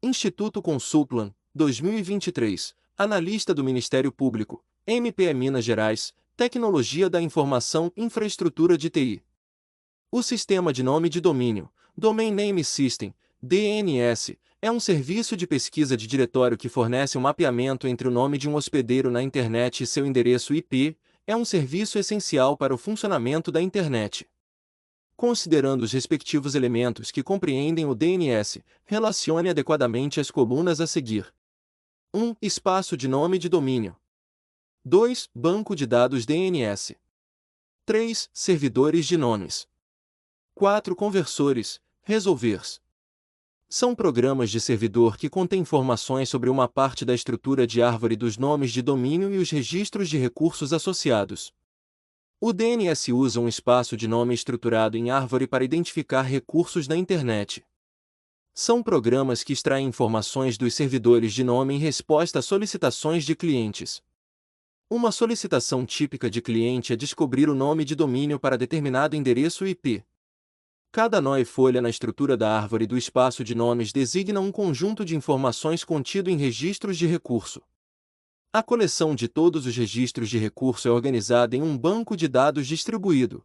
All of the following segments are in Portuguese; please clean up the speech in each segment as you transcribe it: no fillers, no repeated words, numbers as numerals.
Instituto Consulplan, 2023, analista do Ministério Público, MPE Minas Gerais, Tecnologia da Informação Infraestrutura de TI. O Sistema de Nome de Domínio, Domain Name System, DNS, é um serviço de pesquisa de diretório que fornece um mapeamento entre o nome de um hospedeiro na internet e seu endereço IP. É um serviço essencial para o funcionamento da internet. Considerando os respectivos elementos que compreendem o DNS, relacione adequadamente as colunas a seguir. 1. Espaço de nome de domínio. 2. Banco de dados DNS. 3. Servidores de nomes. 4. Conversores, resolvers. São programas de servidor que contêm informações sobre uma parte da estrutura de árvore dos nomes de domínio e os registros de recursos associados. O DNS usa um espaço de nome estruturado em árvore para identificar recursos na internet. São programas que extraem informações dos servidores de nome em resposta a solicitações de clientes. Uma solicitação típica de cliente é descobrir o nome de domínio para determinado endereço IP. Cada nó e folha na estrutura da árvore do espaço de nomes designa um conjunto de informações contido em registros de recurso. A coleção de todos os registros de recurso é organizada em um banco de dados distribuído.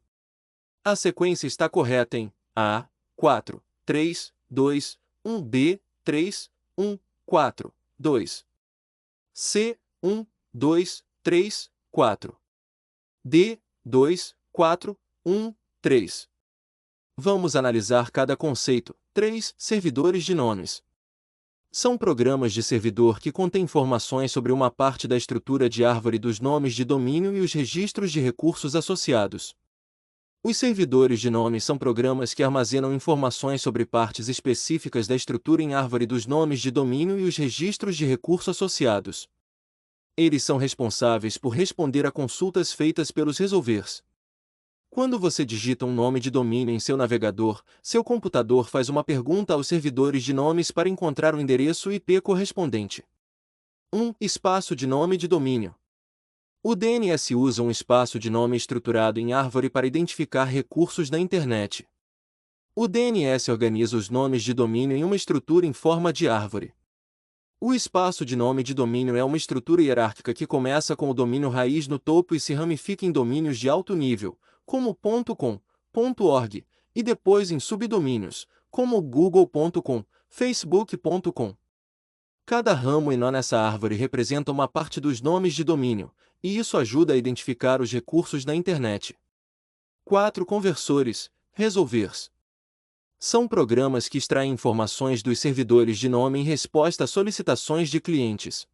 A sequência está correta em A, 4, 3, 2, 1, B, 3, 1, 4, 2. C, 1, 2, 3, 4. D, 2, 4, 1, 3. Vamos analisar cada conceito. 3. Servidores de nomes. São programas de servidor que contêm informações sobre uma parte da estrutura de árvore dos nomes de domínio e os registros de recursos associados. Os servidores de nomes são programas que armazenam informações sobre partes específicas da estrutura em árvore dos nomes de domínio e os registros de recurso associados. Eles são responsáveis por responder a consultas feitas pelos resolvers. Quando você digita um nome de domínio em seu navegador, seu computador faz uma pergunta aos servidores de nomes para encontrar o endereço IP correspondente. 1. Espaço de nome de domínio. O DNS usa um espaço de nome estruturado em árvore para identificar recursos na internet. O DNS organiza os nomes de domínio em uma estrutura em forma de árvore. O espaço de nome de domínio é uma estrutura hierárquica que começa com o domínio raiz no topo e se ramifica em domínios de alto nível, como .com, .org, e depois em subdomínios, como google.com, facebook.com. Cada ramo e nó nessa árvore representa uma parte dos nomes de domínio, e isso ajuda a identificar os recursos na internet. 4. Conversores, resolvers. São programas que extraem informações dos servidores de nome em resposta a solicitações de clientes.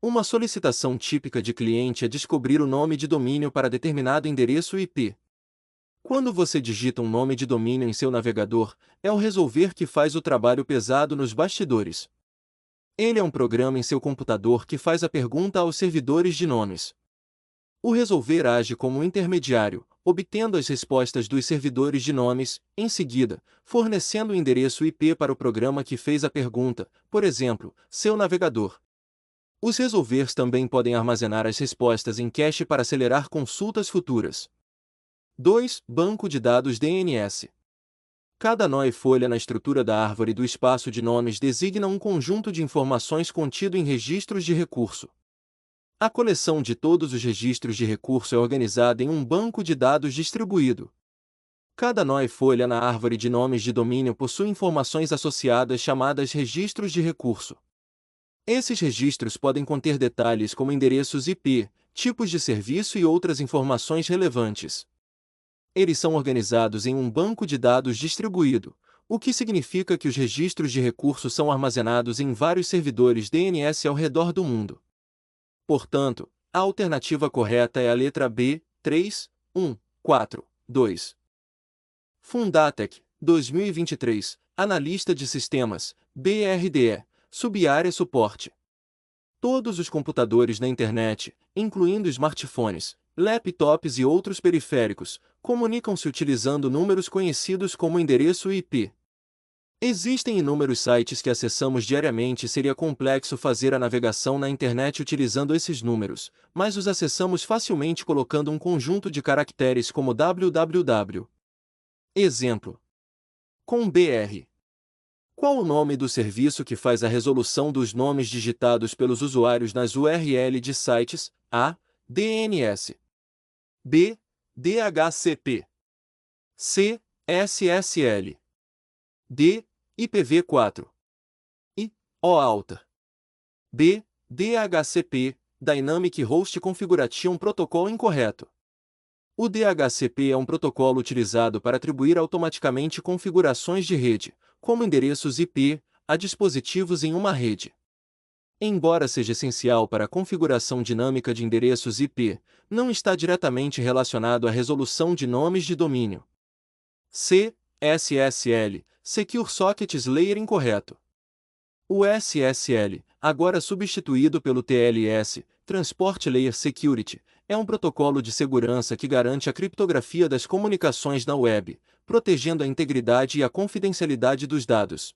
Uma solicitação típica de cliente é descobrir o nome de domínio para determinado endereço IP. Quando você digita um nome de domínio em seu navegador, é o resolver que faz o trabalho pesado nos bastidores. Ele é um programa em seu computador que faz a pergunta aos servidores de nomes. O resolver age como um intermediário, obtendo as respostas dos servidores de nomes, em seguida, fornecendo o endereço IP para o programa que fez a pergunta, por exemplo, seu navegador. Os resolvers também podem armazenar as respostas em cache para acelerar consultas futuras. 2. Banco de dados DNS. Cada nó e folha na estrutura da árvore do espaço de nomes designa um conjunto de informações contido em registros de recurso. A coleção de todos os registros de recurso é organizada em um banco de dados distribuído. Cada nó e folha na árvore de nomes de domínio possui informações associadas chamadas registros de recurso. Esses registros podem conter detalhes como endereços IP, tipos de serviço e outras informações relevantes. Eles são organizados em um banco de dados distribuído, o que significa que os registros de recursos são armazenados em vários servidores DNS ao redor do mundo. Portanto, a alternativa correta é a letra B, 3, 1, 4, 2. Fundatec, 2023, Analista de Sistemas, BRDE, Subárea Suporte. Todos os computadores na internet, incluindo smartphones, laptops e outros periféricos, comunicam-se utilizando números conhecidos como endereço IP. Existem inúmeros sites que acessamos diariamente e seria complexo fazer a navegação na internet utilizando esses números, mas os acessamos facilmente colocando um conjunto de caracteres como www. Exemplo: com.br. Qual o nome do serviço que faz a resolução dos nomes digitados pelos usuários nas URL de sites? A. DNS. B. DHCP. C. SSL. D. IPv4. I. OAuth. B. DHCP, Dynamic Host Configuration Protocol incorreto. O DHCP é um protocolo utilizado para atribuir automaticamente configurações de rede, como endereços IP, a dispositivos em uma rede. Embora seja essencial para a configuração dinâmica de endereços IP, não está diretamente relacionado à resolução de nomes de domínio. C. SSL, Secure Sockets Layer incorreto. O SSL, agora substituído pelo TLS, Transport Layer Security, é um protocolo de segurança que garante a criptografia das comunicações na web, protegendo a integridade e a confidencialidade dos dados.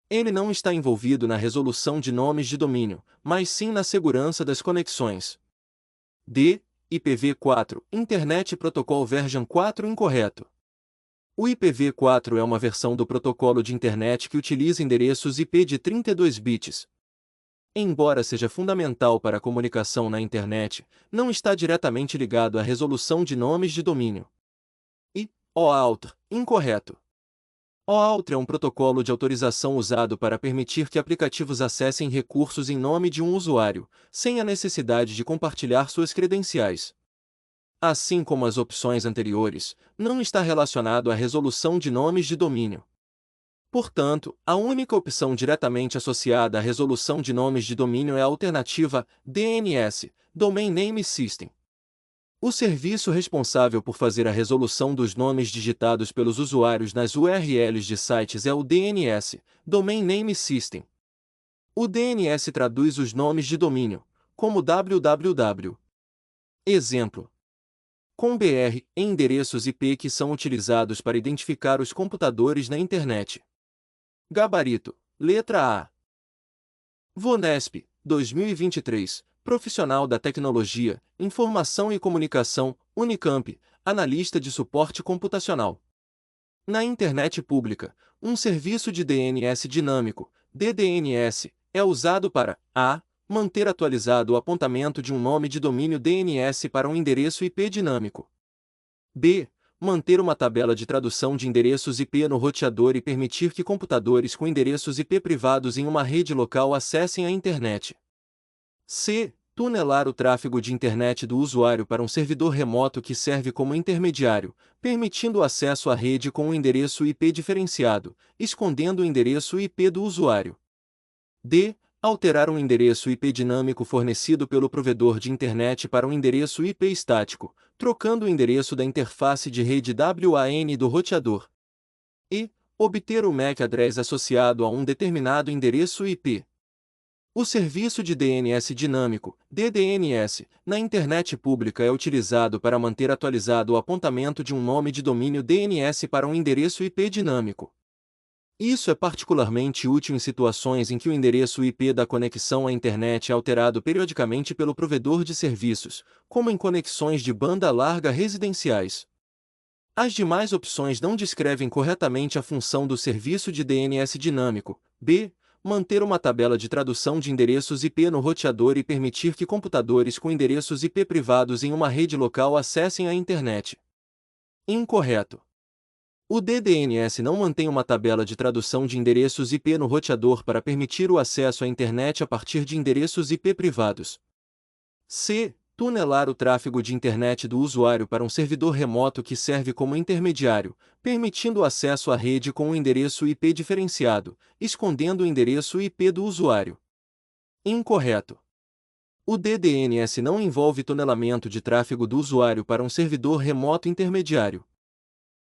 Ele não está envolvido na resolução de nomes de domínio, mas sim na segurança das conexões. D. IPv4, Internet Protocol Version 4 incorreto. O IPv4 é uma versão do protocolo de internet que utiliza endereços IP de 32 bits. Embora seja fundamental para a comunicação na internet, não está diretamente ligado à resolução de nomes de domínio. E. OAuth, incorreto. OAuth é um protocolo de autorização usado para permitir que aplicativos acessem recursos em nome de um usuário, sem a necessidade de compartilhar suas credenciais. Assim como as opções anteriores, não está relacionado à resolução de nomes de domínio. Portanto, a única opção diretamente associada à resolução de nomes de domínio é a alternativa DNS, Domain Name System. O serviço responsável por fazer a resolução dos nomes digitados pelos usuários nas URLs de sites é o DNS, Domain Name System. O DNS traduz os nomes de domínio, como www. Exemplo. Com BR, em endereços IP que são utilizados para identificar os computadores na internet. Gabarito, letra A. Vonesp, 2023, Profissional da Tecnologia, Informação e Comunicação, Unicamp, Analista de Suporte Computacional. Na internet pública, um serviço de DNS dinâmico, DDNS, é usado para a. Manter atualizado o apontamento de um nome de domínio DNS para um endereço IP dinâmico. B. Manter uma tabela de tradução de endereços IP no roteador e permitir que computadores com endereços IP privados em uma rede local acessem a internet. C. Tunelar o tráfego de internet do usuário para um servidor remoto que serve como intermediário, permitindo o acesso à rede com um endereço IP diferenciado, escondendo o endereço IP do usuário. D. Alterar um endereço IP dinâmico fornecido pelo provedor de internet para um endereço IP estático, trocando o endereço da interface de rede WAN do roteador. E. Obter o MAC address associado a um determinado endereço IP. O serviço de DNS dinâmico, DDNS, na internet pública é utilizado para manter atualizado o apontamento de um nome de domínio DNS para um endereço IP dinâmico. Isso é particularmente útil em situações em que o endereço IP da conexão à internet é alterado periodicamente pelo provedor de serviços, como em conexões de banda larga residenciais. As demais opções não descrevem corretamente a função do serviço de DNS dinâmico. B. Manter uma tabela de tradução de endereços IP no roteador e permitir que computadores com endereços IP privados em uma rede local acessem a internet. Incorreto. O DDNS não mantém uma tabela de tradução de endereços IP no roteador para permitir o acesso à internet a partir de endereços IP privados. C. Tunelar o tráfego de internet do usuário para um servidor remoto que serve como intermediário, permitindo o acesso à rede com um endereço IP diferenciado, escondendo o endereço IP do usuário. Incorreto. O DDNS não envolve tunelamento de tráfego do usuário para um servidor remoto intermediário.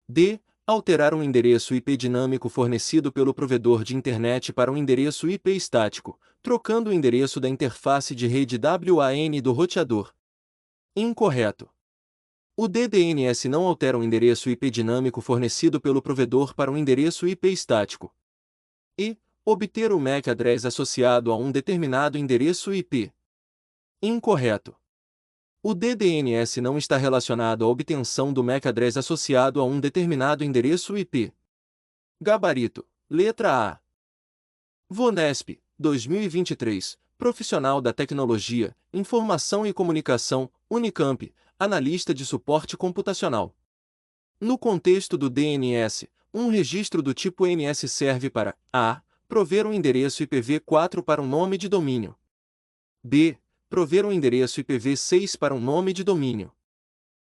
D. Alterar um endereço IP dinâmico fornecido pelo provedor de internet para um endereço IP estático, trocando o endereço da interface de rede WAN do roteador. Incorreto. O DDNS não altera um endereço IP dinâmico fornecido pelo provedor para um endereço IP estático. E. Obter o MAC address associado a um determinado endereço IP. Incorreto. O DDNS não está relacionado à obtenção do MAC address associado a um determinado endereço IP. Gabarito, letra A. VONESP, 2023, Profissional da Tecnologia, Informação e Comunicação, Unicamp, Analista de Suporte Computacional. No contexto do DNS, um registro do tipo NS serve para a. Prover um endereço IPv4 para um nome de domínio. b. Prover um endereço IPv6 para um nome de domínio.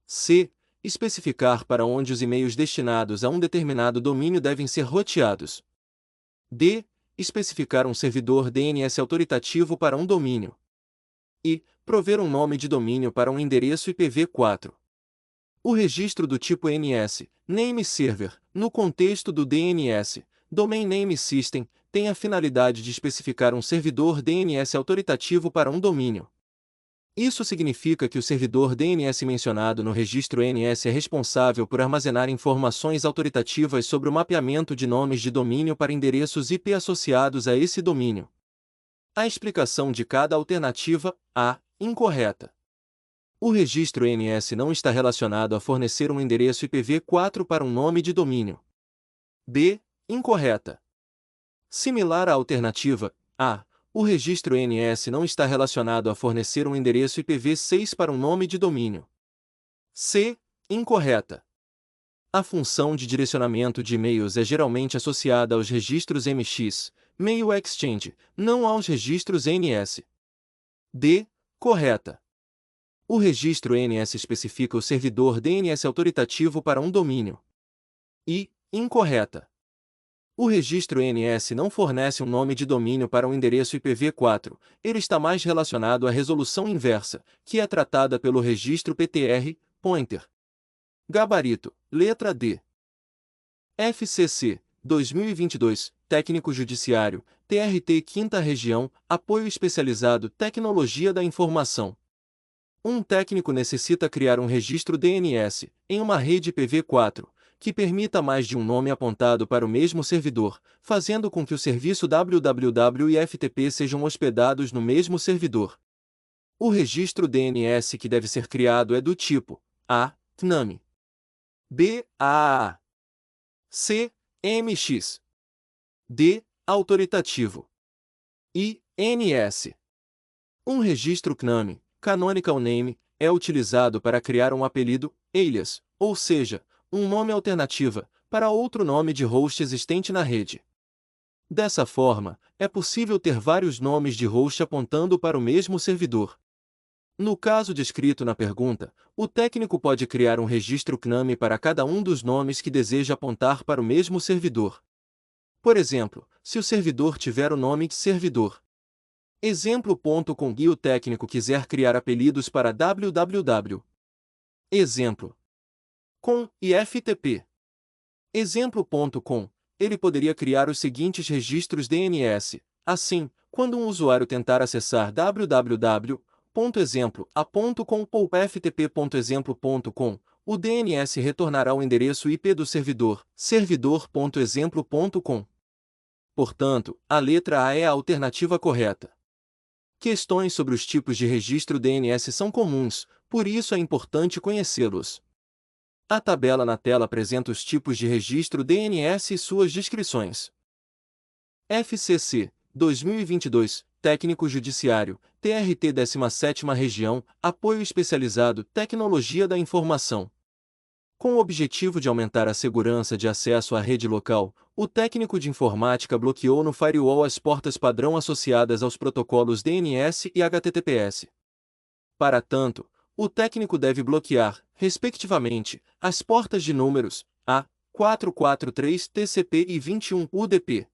c. Especificar para onde os e-mails destinados a um determinado domínio devem ser roteados. d. Especificar um servidor DNS autoritativo para um domínio. e. Prover um nome de domínio para um endereço IPv4. O registro do tipo NS, Name Server, no contexto do DNS, Domain Name System, tem a finalidade de especificar um servidor DNS autoritativo para um domínio. Isso significa que o servidor DNS mencionado no registro NS é responsável por armazenar informações autoritativas sobre o mapeamento de nomes de domínio para endereços IP associados a esse domínio. A explicação de cada alternativa: A. Incorreta. O registro NS não está relacionado a fornecer um endereço IPv4 para um nome de domínio. B. Incorreta. Similar à alternativa A, o registro NS não está relacionado a fornecer um endereço IPv6 para um nome de domínio. C. Incorreta. A função de direcionamento de e-mails é geralmente associada aos registros MX, Mail Exchange, não aos registros NS. D. Correta. O registro NS especifica o servidor DNS autoritativo para um domínio. I. Incorreta. O registro NS não fornece um nome de domínio para um endereço IPv4, ele está mais relacionado à resolução inversa, que é tratada pelo registro PTR, Pointer. Gabarito, letra D. FCC, 2022, Técnico Judiciário, TRT 5ª Região, Apoio Especializado Tecnologia da Informação. Um técnico necessita criar um registro DNS, em uma rede IPv4, que permita mais de um nome apontado para o mesmo servidor, fazendo com que o serviço www e FTP sejam hospedados no mesmo servidor. O registro DNS que deve ser criado é do tipo A. TNAME, B. AAA, C. MX, D. Autoritativo, I. NS. Um registro CNAME, Canonical Name, é utilizado para criar um apelido, alias, ou seja, um nome alternativa, para outro nome de host existente na rede. Dessa forma, é possível ter vários nomes de host apontando para o mesmo servidor. No caso descrito na pergunta, o técnico pode criar um registro CNAME para cada um dos nomes que deseja apontar para o mesmo servidor. Por exemplo, se o servidor tiver o nome de servidor. Exemplo.com e o técnico quiser criar apelidos para www. Exemplo. Com e FTP. Exemplo.com, ele poderia criar os seguintes registros DNS. Assim, quando um usuário tentar acessar www.exemplo.a.com ou ftp.exemplo.com, o DNS retornará o endereço IP do servidor, servidor.exemplo.com. Portanto, a letra A é a alternativa correta. Questões sobre os tipos de registro DNS são comuns, por isso é importante conhecê-los. A tabela na tela apresenta os tipos de registro DNS e suas descrições. FCC, 2022, Técnico Judiciário, TRT 17ª Região, Apoio Especializado Tecnologia da Informação. Com o objetivo de aumentar a segurança de acesso à rede local, o técnico de informática bloqueou no firewall as portas padrão associadas aos protocolos DNS e HTTPS. Para tanto, o técnico deve bloquear, respectivamente, as portas de números A. 443 TCP e 21 UDP,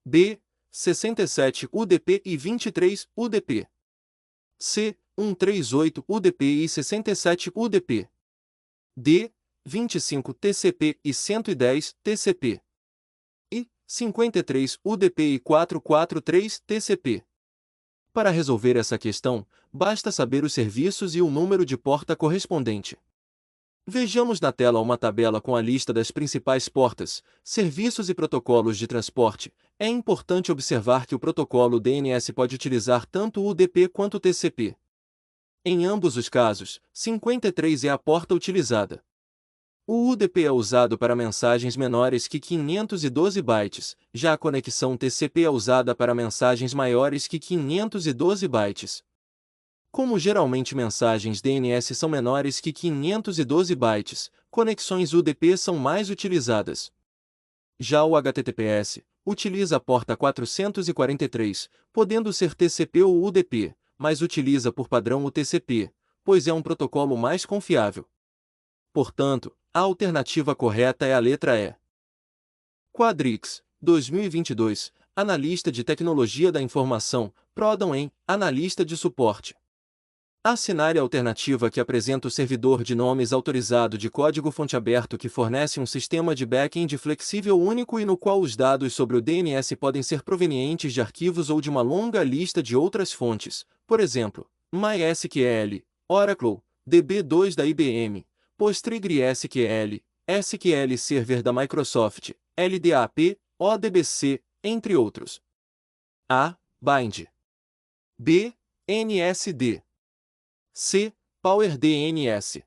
B. 67 UDP e 23 UDP, C. 138 UDP e 67 UDP, D. 25 TCP e 110 TCP, e 53 UDP e 443 TCP. Para resolver essa questão, basta saber os serviços e o número de porta correspondente. Vejamos na tela uma tabela com a lista das principais portas, serviços e protocolos de transporte. É importante observar que o protocolo DNS pode utilizar tanto o UDP quanto o TCP. Em ambos os casos, 53 é a porta utilizada. O UDP é usado para mensagens menores que 512 bytes, já a conexão TCP é usada para mensagens maiores que 512 bytes. Como geralmente mensagens DNS são menores que 512 bytes, conexões UDP são mais utilizadas. Já o HTTPS utiliza a porta 443, podendo ser TCP ou UDP, mas utiliza por padrão o TCP, pois é um protocolo mais confiável. Portanto, a alternativa correta é a letra E. Quadrix, 2022, Analista de Tecnologia da Informação, Prodam em Analista de Suporte. A cenária alternativa que apresenta o servidor de nomes autorizado de código-fonte aberto que fornece um sistema de back-end flexível único e no qual os dados sobre o DNS podem ser provenientes de arquivos ou de uma longa lista de outras fontes, por exemplo, MySQL, Oracle, DB2 da IBM, PostgreSQL, SQL Server da Microsoft, LDAP, ODBC, entre outros. A. Bind. B. NSD. C. PowerDNS.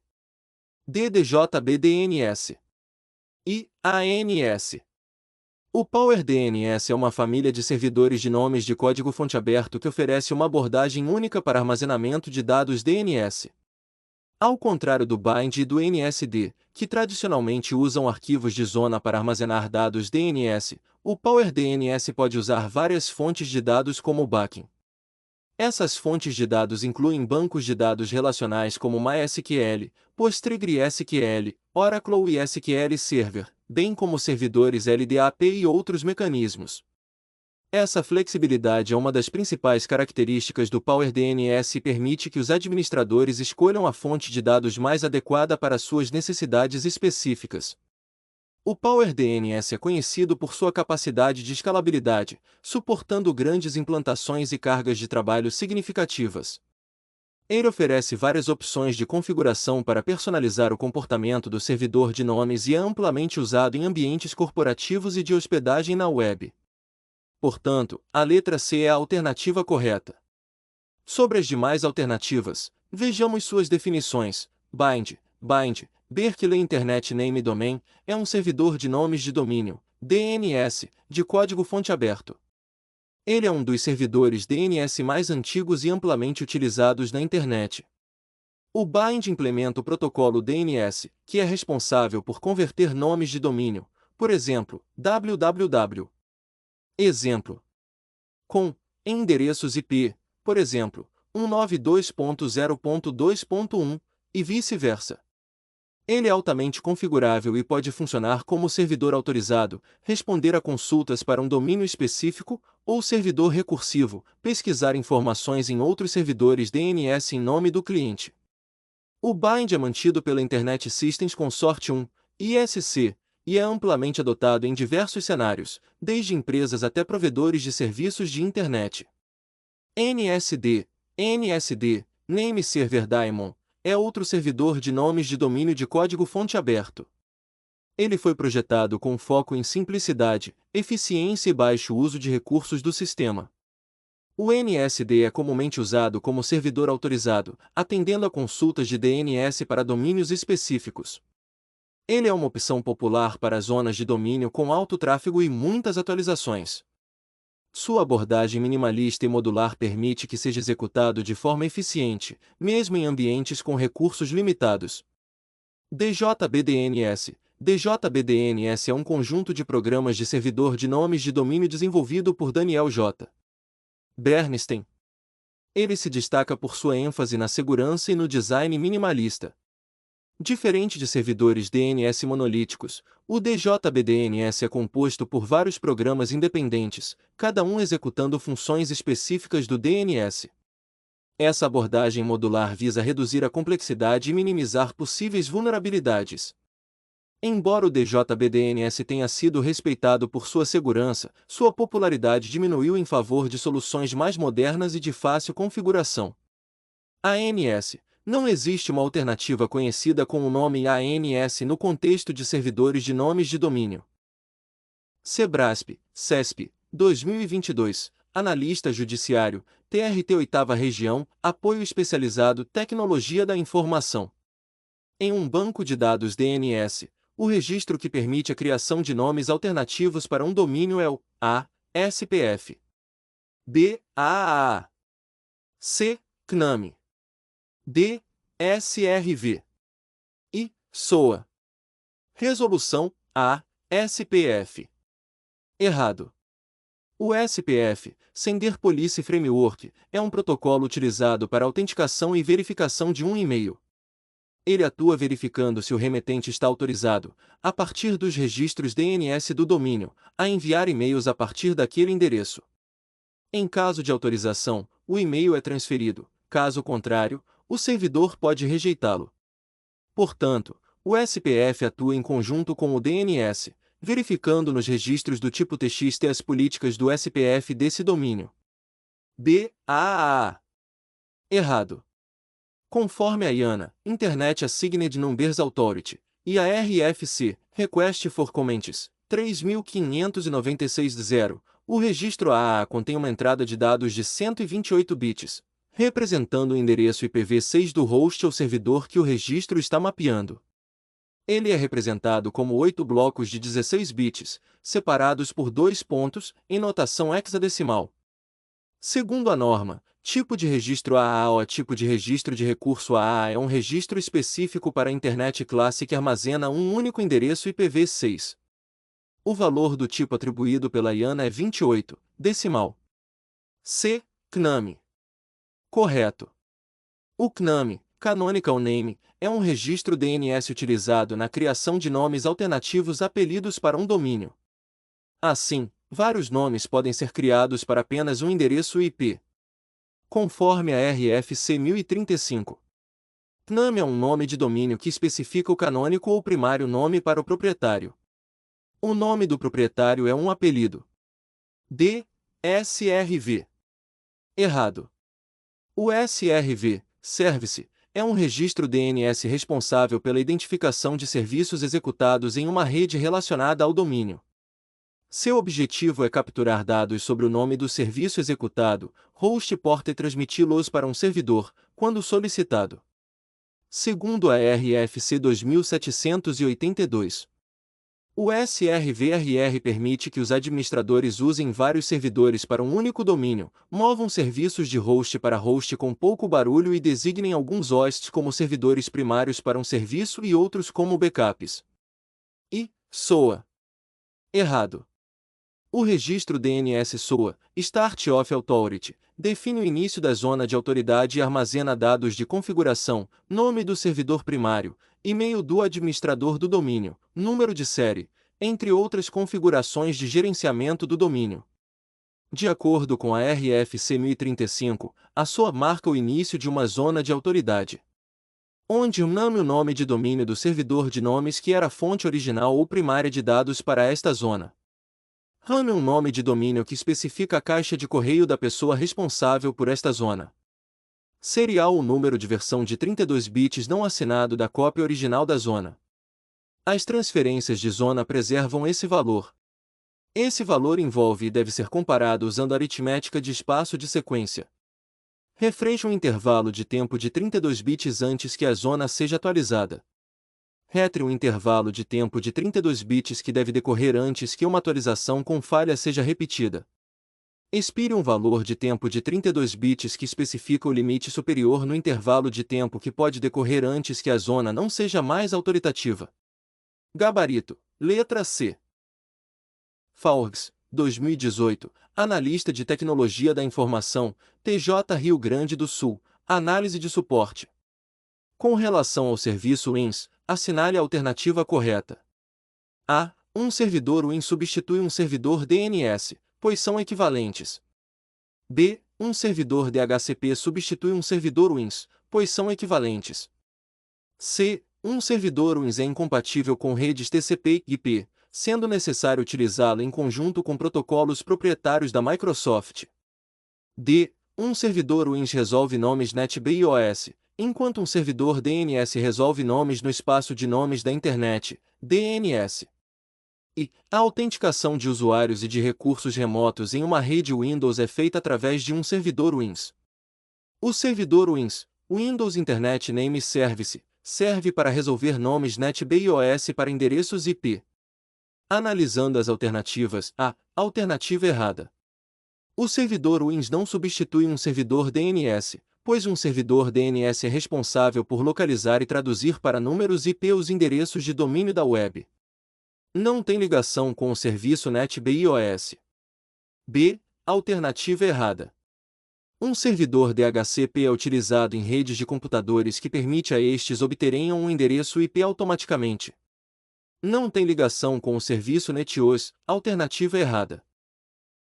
D. DJBDNS. I. ANS. O PowerDNS é uma família de servidores de nomes de código-fonte aberto que oferece uma abordagem única para armazenamento de dados DNS. Ao contrário do Bind e do NSD, que tradicionalmente usam arquivos de zona para armazenar dados DNS, o PowerDNS pode usar várias fontes de dados como backing. Essas fontes de dados incluem bancos de dados relacionais como MySQL, PostgreSQL, Oracle e SQL Server, bem como servidores LDAP e outros mecanismos. Essa flexibilidade é uma das principais características do PowerDNS e permite que os administradores escolham a fonte de dados mais adequada para suas necessidades específicas. O PowerDNS é conhecido por sua capacidade de escalabilidade, suportando grandes implantações e cargas de trabalho significativas. Ele oferece várias opções de configuração para personalizar o comportamento do servidor de nomes e é amplamente usado em ambientes corporativos e de hospedagem na web. Portanto, a letra C é a alternativa correta. Sobre as demais alternativas, vejamos suas definições. Bind, Berkeley Internet Name Domain, é um servidor de nomes de domínio, DNS, de código-fonte aberto. Ele é um dos servidores DNS mais antigos e amplamente utilizados na internet. O Bind implementa o protocolo DNS, que é responsável por converter nomes de domínio, por exemplo, www. Exemplo. Com endereços IP, por exemplo, 192.0.2.1, e vice-versa. Ele é altamente configurável e pode funcionar como servidor autorizado, responder a consultas para um domínio específico, ou servidor recursivo, pesquisar informações em outros servidores DNS em nome do cliente. O Bind é mantido pela Internet Systems Consortium, ISC, e é amplamente adotado em diversos cenários, desde empresas até provedores de serviços de internet. NSD, Name Server Daemon, é outro servidor de nomes de domínio de código-fonte aberto. Ele foi projetado com foco em simplicidade, eficiência e baixo uso de recursos do sistema. O NSD é comumente usado como servidor autorizado, atendendo a consultas de DNS para domínios específicos. Ele é uma opção popular para zonas de domínio com alto tráfego e muitas atualizações. Sua abordagem minimalista e modular permite que seja executado de forma eficiente, mesmo em ambientes com recursos limitados. DJBDNS é um conjunto de programas de servidor de nomes de domínio desenvolvido por Daniel J. Bernstein. Ele se destaca por sua ênfase na segurança e no design minimalista. Diferente de servidores DNS monolíticos, o DJBDNS é composto por vários programas independentes, cada um executando funções específicas do DNS. Essa abordagem modular visa reduzir a complexidade e minimizar possíveis vulnerabilidades. Embora o DJBDNS tenha sido respeitado por sua segurança, sua popularidade diminuiu em favor de soluções mais modernas e de fácil configuração. ANS. Não existe uma alternativa conhecida com o nome ANS no contexto de servidores de nomes de domínio. CEBRASP, CESP, 2022, Analista Judiciário, TRT 8ª Região, Apoio Especializado Tecnologia da Informação. em um banco de dados DNS, o registro que permite a criação de nomes alternativos para um domínio é o ASPF. B. AAA. C. CNAME. D. SRV. E. SOA. Resolução A. SPF. Errado. O SPF, Sender Policy Framework, é um protocolo utilizado para autenticação e verificação de um e-mail. Ele atua verificando se o remetente está autorizado, a partir dos registros DNS do domínio, a enviar e-mails a partir daquele endereço. Em caso de autorização, o e-mail é transferido; caso contrário, o servidor pode rejeitá-lo. Portanto, o SPF atua em conjunto com o DNS, verificando nos registros do tipo TXT as políticas do SPF desse domínio. B. AAA. Errado. Conforme a IANA, Internet Assigned Numbers Authority, e a RFC, Request for Comments, 3596-0, o registro AAA contém uma entrada de dados de 128 bits, representando o endereço IPv6 do host ou servidor que o registro está mapeando. Ele é representado como 8 blocos de 16 bits, separados por 2 pontos, em notação hexadecimal. Segundo a norma, tipo de registro AAA ou tipo de registro de recurso AAA é um registro específico para a Internet Classe que armazena um único endereço IPv6. O valor do tipo atribuído pela IANA é 28, decimal. C. CNAME. Correto. O CNAME, Canonical Name, é um registro DNS utilizado na criação de nomes alternativos a apelidos para um domínio. Assim, vários nomes podem ser criados para apenas um endereço IP. Conforme a RFC 1035. CNAME é um nome de domínio que especifica o canônico ou primário nome para o proprietário. O nome do proprietário é um apelido. D. SRV. Errado. O SRV, Service, é um registro DNS responsável pela identificação de serviços executados em uma rede relacionada ao domínio. Seu objetivo é capturar dados sobre o nome do serviço executado, host porta e transmiti-los para um servidor, quando solicitado. Segundo a RFC 2782. O SRVRR permite que os administradores usem vários servidores para um único domínio, movam serviços de host para host com pouco barulho e designem alguns hosts como servidores primários para um serviço e outros como backups. E. SOA. Errado. O registro DNS SOA, Start of Authority, define o início da zona de autoridade e armazena dados de configuração, nome do servidor primário, e-mail do administrador do domínio, número de série, entre outras configurações de gerenciamento do domínio. De acordo com a RFC 1035, a SOA marca o início de uma zona de autoridade, onde o nome de domínio do servidor de nomes que era a fonte original ou primária de dados para esta zona. RAM é um nome de domínio que especifica a caixa de correio da pessoa responsável por esta zona. Serial o número de versão de 32 bits não assinado da cópia original da zona. As transferências de zona preservam esse valor. Esse valor envolve e deve ser comparado usando a aritmética de espaço de sequência. Refresh um intervalo de tempo de 32 bits antes que a zona seja atualizada. Retre um intervalo de tempo de 32 bits que deve decorrer antes que uma atualização com falha seja repetida. Expire um valor de tempo de 32 bits que especifica o limite superior no intervalo de tempo que pode decorrer antes que a zona não seja mais autoritativa. Gabarito, letra C. Faurgs, 2018, Analista de Tecnologia da Informação, TJ Rio Grande do Sul, Análise de suporte. Com relação ao serviço WINS, assinale a alternativa correta. A. Um servidor WINS substitui um servidor DNS, pois são equivalentes. B. Um servidor DHCP substitui um servidor WINS, pois são equivalentes. C. Um servidor WINS é incompatível com redes TCP e IP, sendo necessário utilizá-lo em conjunto com protocolos proprietários da Microsoft. D. Um servidor WINS resolve nomes NetBIOS, enquanto um servidor DNS resolve nomes no espaço de nomes da Internet, DNS. E a autenticação de usuários e de recursos remotos em uma rede Windows é feita através de um servidor WINS. O servidor WINS, Windows Internet Name Service, serve para resolver nomes NetBIOS para endereços IP. Analisando as alternativas, a alternativa errada. O servidor Wins não substitui um servidor DNS, pois um servidor DNS é responsável por localizar e traduzir para números IP os endereços de domínio da web. Não tem ligação com o serviço NetBIOS. B. Alternativa errada. Um servidor DHCP é utilizado em redes de computadores que permite a estes obterem um endereço IP automaticamente. Não tem ligação com o serviço NetOS, alternativa errada.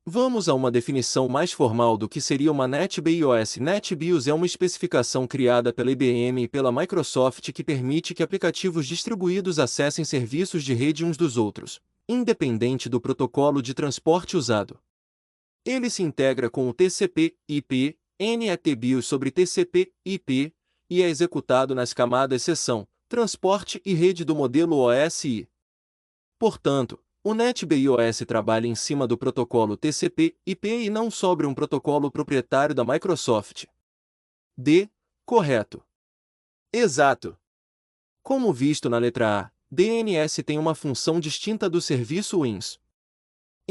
Vamos a uma definição mais formal do que seria uma NetBIOS. NetBIOS é uma especificação criada pela IBM e pela Microsoft que permite que aplicativos distribuídos acessem serviços de rede uns dos outros, independente do protocolo de transporte usado. Ele se integra com o TCP/IP, NetBIOS sobre TCP/IP, e é executado nas camadas seção, transporte e rede do modelo OSI. Portanto, o NetBIOS trabalha em cima do protocolo TCP/IP e não sobre um protocolo proprietário da Microsoft. D. Correto. Exato. Como visto na letra A, DNS tem uma função distinta do serviço Wins.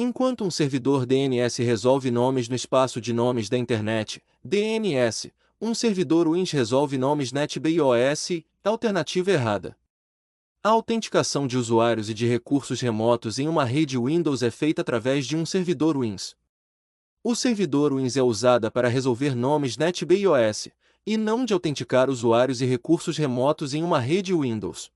Enquanto um servidor DNS resolve nomes no espaço de nomes da Internet, DNS, um servidor Wins resolve nomes NetBIOS, alternativa errada. A autenticação de usuários e de recursos remotos em uma rede Windows é feita através de um servidor Wins. O servidor Wins é usado para resolver nomes NetBIOS, e não de autenticar usuários e recursos remotos em uma rede Windows.